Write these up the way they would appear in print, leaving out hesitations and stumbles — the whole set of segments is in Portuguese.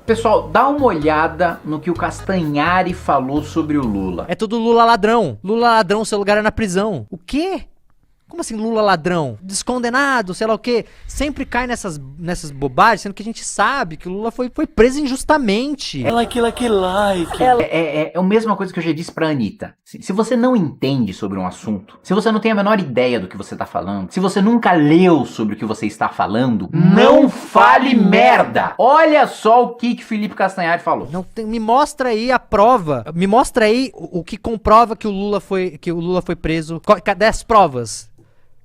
Pessoal, dá uma olhada no que o Castanhari falou sobre o Lula. É tudo Lula ladrão. Lula ladrão, seu lugar é na prisão. O quê? Como assim Lula ladrão? Descondenado, sei lá o quê. Sempre cai nessas bobagens, sendo que a gente sabe que o Lula foi preso injustamente. É a mesma coisa que eu já disse pra Anitta. Se você não entende sobre um assunto, se você não tem a menor ideia do que você tá falando, se você nunca leu sobre o que você está falando, não fale merda! Olha só o que Felipe Castanhari falou. Me mostra aí a prova. Me mostra aí o que comprova que o Lula foi preso. Cadê as provas?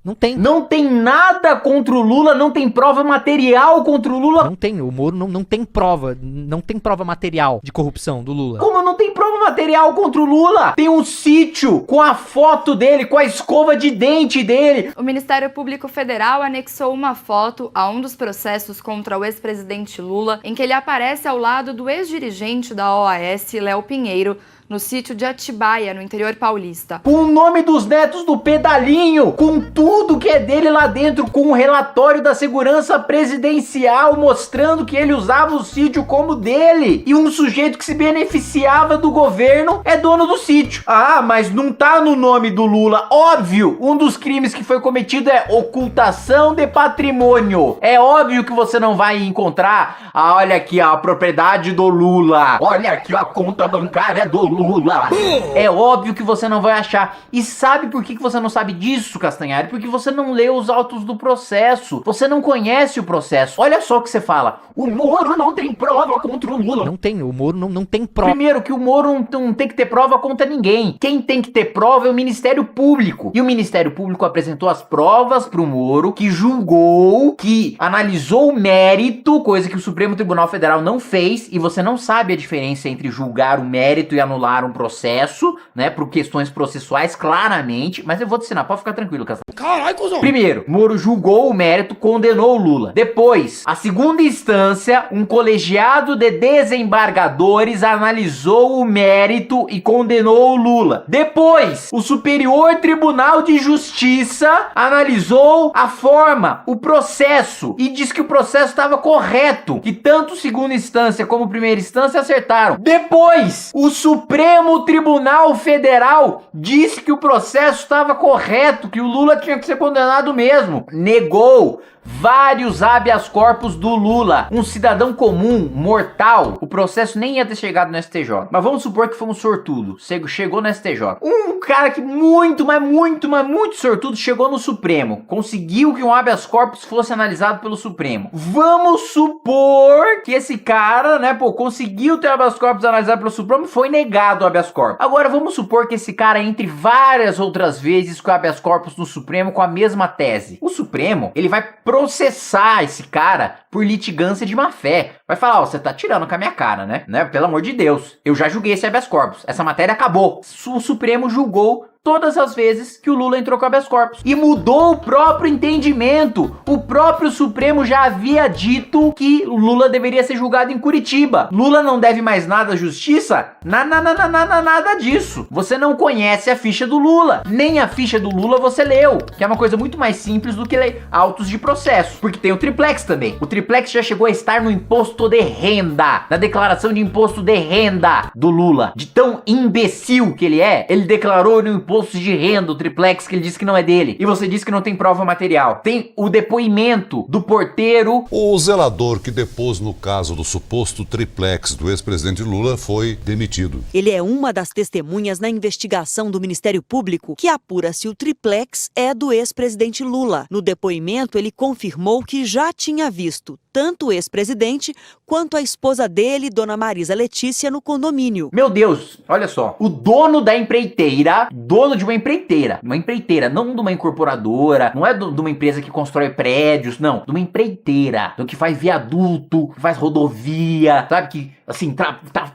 Não tem. Não tem nada contra o Lula, não tem prova material contra o Lula. Não tem, o Moro não tem prova, não tem prova material de corrupção do Lula. Como não tem prova material contra o Lula? Tem um sítio com a foto dele, com a escova de dente dele. O Ministério Público Federal anexou uma foto a um dos processos contra o ex-presidente Lula, em que ele aparece ao lado do ex-dirigente da OAS, Léo Pinheiro, no sítio de Atibaia, no interior paulista. Com o nome dos netos do Pedalinho, com tudo que é dele lá dentro, com o relatório da segurança presidencial mostrando que ele usava o sítio como dele. E um sujeito que se beneficiava do governo é dono do sítio. Ah, mas não tá no nome do Lula. Óbvio, um dos crimes que foi cometido é ocultação de patrimônio. É óbvio que você não vai encontrar, olha aqui a propriedade do Lula. Olha aqui a conta bancária do Lula. É óbvio que você não vai achar. E sabe por que você não sabe disso, Castanhari? Porque você não leu os autos do processo. Você não conhece o processo. Olha só o que você fala. O Moro não tem prova contra o Lula. Não tem, o Moro não tem prova. Primeiro que o Moro não tem que ter prova contra ninguém. Quem tem que ter prova é o Ministério Público. E o Ministério Público apresentou as provas pro Moro, que julgou, que analisou o mérito, coisa que o Supremo Tribunal Federal não fez. E você não sabe a diferença entre julgar o mérito e anular um processo, né, por questões processuais, claramente, mas eu vou te ensinar, pode ficar tranquilo, Castanhari. Caralho, cuzão! Primeiro, Moro julgou o mérito, condenou o Lula. Depois, a segunda instância, um colegiado de desembargadores analisou o mérito e condenou o Lula. Depois, o Superior Tribunal de Justiça analisou a forma, o processo, e disse que o processo estava correto, que tanto segunda instância como primeira instância acertaram. Depois, o Supremo Tribunal Federal disse que o processo estava correto, que o Lula tinha que ser condenado mesmo. Negou vários habeas corpus do Lula. Um cidadão comum, mortal, o processo nem ia ter chegado no STJ. Mas vamos supor que foi um sortudo. Chegou no STJ. Um cara que muito sortudo chegou no Supremo. Conseguiu que um habeas corpus fosse analisado pelo Supremo. Vamos supor que esse cara, né, conseguiu ter habeas corpus analisado pelo Supremo e foi negado o habeas corpus. Agora vamos supor que esse cara entre várias outras vezes com o habeas corpus no Supremo com a mesma tese. O Supremo, ele vai processar esse cara por litigância de má fé. Vai falar, você tá tirando com a minha cara, né? Pelo amor de Deus. Eu já julguei esse habeas corpus. Essa matéria acabou. O Supremo julgou todas as vezes que o Lula entrou com habeas corpus. E mudou o próprio entendimento. O próprio Supremo já havia dito que o Lula deveria ser julgado em Curitiba. Lula não deve mais nada à justiça? Nada disso. Você não conhece a ficha do Lula. Nem a ficha do Lula você leu. Que é uma coisa muito mais simples do que ler autos de processo. Porque tem o triplex também. O triplex já chegou a estar no imposto de renda. Na declaração de imposto de renda do Lula. De tão imbecil que ele é, ele declarou no imposto de renda, o triplex, que ele disse que não é dele. E você disse que não tem prova material. Tem o depoimento do porteiro. O zelador que depôs no caso do suposto triplex do ex-presidente Lula foi demitido. Ele é uma das testemunhas na investigação do Ministério Público que apura se o triplex é do ex-presidente Lula. No depoimento, ele confirmou que já tinha visto tanto o ex-presidente quanto a esposa dele, Dona Marisa Letícia, no condomínio. Meu Deus, olha só. O dono da empreiteira, dono de uma empreiteira, não de uma incorporadora, não é de uma empresa que constrói prédios, não, de uma empreiteira, do que faz viaduto, que faz rodovia, sabe, que assim,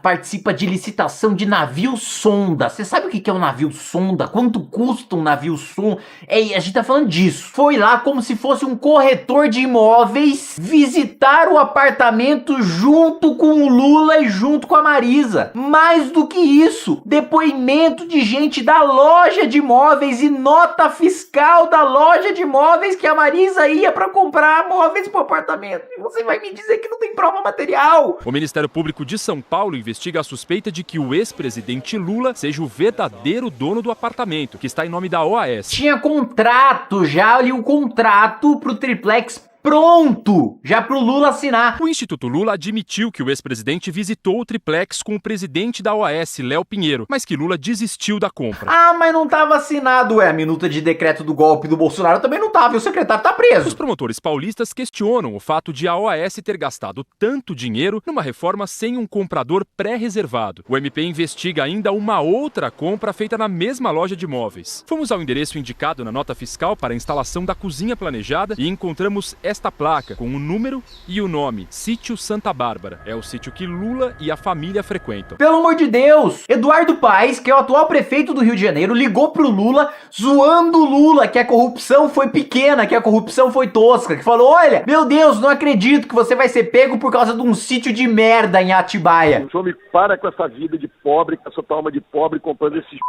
participa de licitação de navio sonda. Você sabe o que é um navio sonda? Quanto custa um navio sonda? A gente tá falando disso. Foi lá como se fosse um corretor de imóveis visitar o apartamento junto com o Lula e junto com a Marisa. Mais do que isso, depoimento de gente da loja loja de móveis e nota fiscal da loja de móveis que a Marisa ia pra comprar móveis pro apartamento. E você vai me dizer que não tem prova material? O Ministério Público de São Paulo investiga a suspeita de que o ex-presidente Lula seja o verdadeiro dono do apartamento, que está em nome da OAS. Tinha contrato, já ali o contrato pro triplex pronto, já pro Lula assinar. O Instituto Lula admitiu que o ex-presidente visitou o triplex com o presidente da OAS, Léo Pinheiro, mas que Lula desistiu da compra. Ah, mas não tava assinado, a minuta de decreto do golpe do Bolsonaro também não tava, e o secretário tá Os preso. promotores paulistas questionam o fato de a OAS ter gastado tanto dinheiro numa reforma sem um comprador pré-reservado. O MP investiga ainda uma outra compra feita na mesma loja de móveis. Fomos ao endereço indicado na nota fiscal para a instalação da cozinha planejada e encontramos esta placa com o número e o nome, Sítio Santa Bárbara. É o sítio que Lula e a família frequentam. Pelo amor de Deus, Eduardo Paes, que é o atual prefeito do Rio de Janeiro, ligou pro Lula, zoando o Lula, que a corrupção foi pequena, que a corrupção foi tosca, que falou, olha, meu Deus, não acredito que você vai ser pego por causa de um sítio de merda em Atibaia. O senhor me para com essa vida de pobre, com essa tua alma de pobre, comprando esses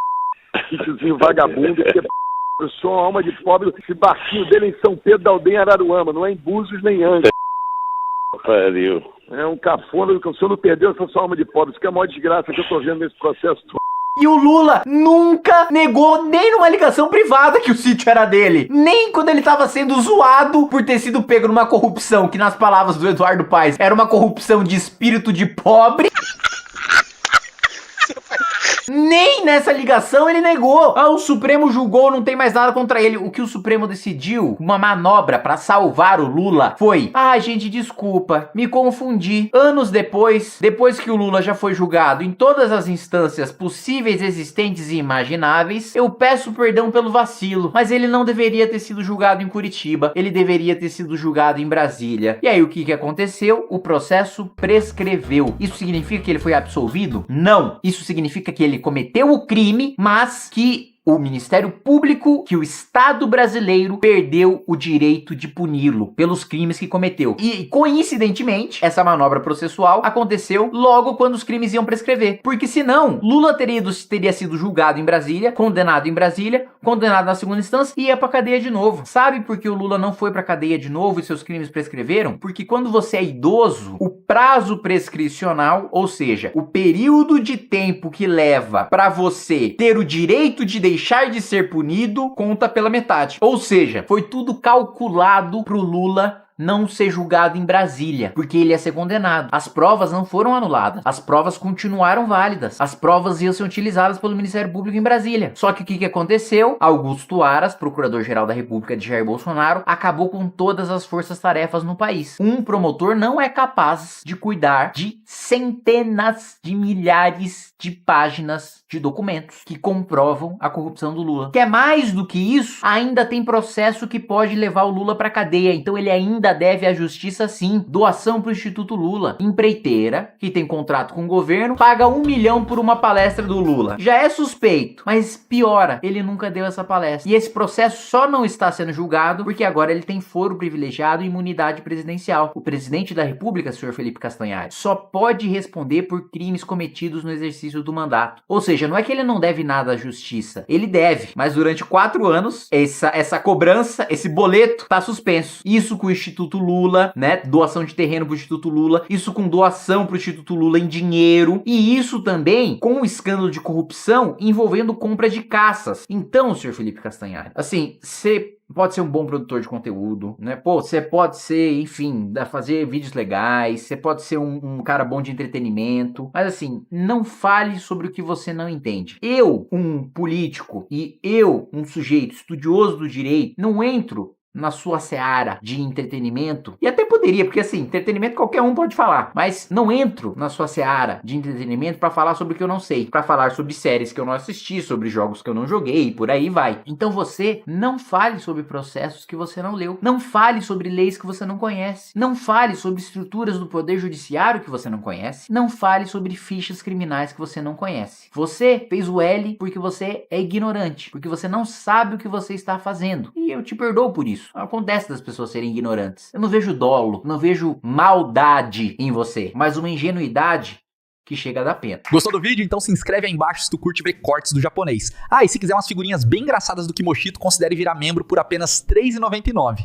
sítiozinho vagabundo, porque eu sou uma alma de pobre, esse barquinho dele é em São Pedro da Aldeia, Araruama, não é em Búzios nem Angra. Pariu. É um cafona, o senhor não perdeu essa sua alma de pobre, isso que é a maior desgraça que eu tô vendo nesse processo todo. E o Lula nunca negou nem numa ligação privada que o sítio era dele. Nem quando ele tava sendo zoado por ter sido pego numa corrupção, que nas palavras do Eduardo Paes, era uma corrupção de espírito de pobre. Nem nessa ligação ele negou. Ah, o Supremo julgou, não tem mais nada contra ele. O que o Supremo decidiu, uma manobra pra salvar o Lula, foi: ah, gente, desculpa, me confundi. Anos depois que o Lula já foi julgado em todas as instâncias possíveis, existentes e imagináveis, eu peço perdão pelo vacilo, mas ele não deveria ter sido julgado em Curitiba, ele deveria ter sido julgado em Brasília. E aí o que aconteceu? O processo prescreveu. Isso significa que ele foi absolvido? Não. Isso significa que ele cometeu o crime, mas que o Ministério Público, que o Estado brasileiro perdeu o direito de puni-lo pelos crimes que cometeu. E, coincidentemente, essa manobra processual aconteceu logo quando os crimes iam prescrever. Porque senão, Lula teria sido julgado em Brasília, condenado na segunda instância e ia pra cadeia de novo. Sabe por que o Lula não foi pra cadeia de novo e seus crimes prescreveram? Porque quando você é idoso, o prazo prescricional, ou seja, o período de tempo que leva pra você ter o direito de deixar de ser punido, conta pela metade. Ou seja, foi tudo calculado pro Lula não ser julgado em Brasília, porque ele ia ser condenado. As provas não foram anuladas, as provas continuaram válidas, as provas iam ser utilizadas pelo Ministério Público em Brasília. Só que o que aconteceu? Augusto Aras, procurador-geral da República de Jair Bolsonaro, acabou com todas as forças-tarefas no país. Um promotor não é capaz de cuidar de centenas de milhares de páginas de documentos que comprovam a corrupção do Lula. Que é mais do que isso, ainda tem processo que pode levar o Lula pra cadeia, então ele ainda deve à justiça sim. Doação pro Instituto Lula. Empreiteira, que tem contrato com o governo, paga 1 milhão por uma palestra do Lula. Já é suspeito, mas piora, ele nunca deu essa palestra. E esse processo só não está sendo julgado porque agora ele tem foro privilegiado e imunidade presidencial. O presidente da República, senhor Felipe Castanhari, só pode responder por crimes cometidos no exercício do mandato. Ou seja, não é que ele não deve nada à justiça. Ele deve, mas durante 4 anos, essa cobrança, esse boleto, tá suspenso. Isso com o Instituto Lula, né? Doação de terreno pro Instituto Lula. Isso com doação pro Instituto Lula em dinheiro. E isso também com o escândalo de corrupção envolvendo compra de caças. Então, senhor Felipe Castanhari, assim, você pode ser um bom produtor de conteúdo, né? Pô, você pode ser, enfim, fazer vídeos legais, você pode ser um cara bom de entretenimento, mas assim, não fale sobre o que você não entende. Eu, um político, e eu, um sujeito estudioso do direito, não entro na sua seara de entretenimento, e até poderia, porque assim, entretenimento qualquer um pode falar, mas não entro na sua seara de entretenimento pra falar sobre o que eu não sei, pra falar sobre séries que eu não assisti, sobre jogos que eu não joguei, e por aí vai. Então você não fale sobre processos que você não leu, não fale sobre leis que você não conhece, não fale sobre estruturas do poder judiciário que você não conhece, não fale sobre fichas criminais que você não conhece. Você fez o L porque você é ignorante, porque você não sabe o que você está fazendo, e eu te perdoo por isso. Acontece das pessoas serem ignorantes. Eu não vejo dolo, não vejo maldade em você, mas uma ingenuidade que chega da pena. Gostou do vídeo? Então se inscreve aí embaixo se tu curte ver cortes do japonês. Ah, e se quiser umas figurinhas bem engraçadas do Kimoshito, considere virar membro por apenas R$ 3,99.